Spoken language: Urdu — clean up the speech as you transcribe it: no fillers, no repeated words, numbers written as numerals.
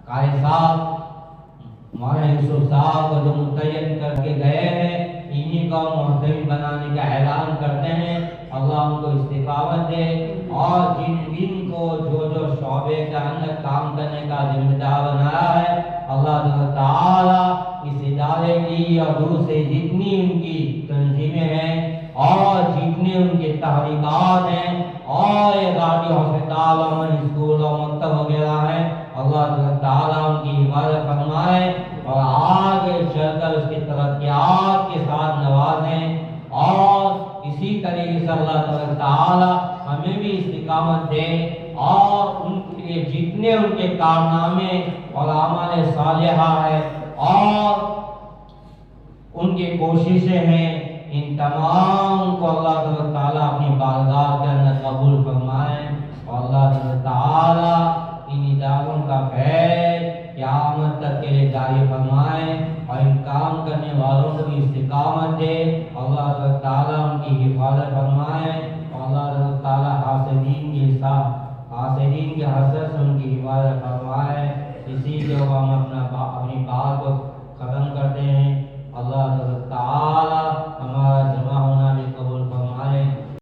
قاری صاحب مولانا یوسف صاحب کو جو متعین کر کے گئے ہیں، انہی کو محتوی بنانے کا اعلان کرتے ہیں۔ اللہ ان کو استقامت دے، اور جن کو جو شعبے کے اندر کام کرنے کا ذمہ دار بنایا ہے، اللہ تعالی اس ادارے کی اور دوسرے جتنی ان کی تنظیمیں ہیں اور جتنے ان کے تحریکات ہیں اور ادارے ہسپتال اور اسکول اور مکتب وغیرہ ہیں، اللہ تعالیٰ ان کی حفاظت فرمائے اور آگے چل کر اس کی ترقیات کے ساتھ نوازیں، اور اسی طریقے سے اللہ تعالیٰ ہمیں بھی استقامت دے، اور ان کے لیے جتنے ان کے کارنامے اور اعمال صالحہ ہے اور ان کی کوششیں ہیں، ان تمام کو اللہ تعالیٰ اپنی بارگاہ کے اندر قبول فرمائے، اور اللہ تعالیٰ ان اداروں کا خیر قیامت تک کے لیے جاری فرمائے، اور ان کام کرنے والوں کو بھی استقامت دے، اللہ تعالیٰ ان کی حفاظت فرمائے، اور اللہ تعالیٰ حاسدین کے حسد سے ان کی حفاظت فرمائے۔ اسی لیے ہم اپنی بات کو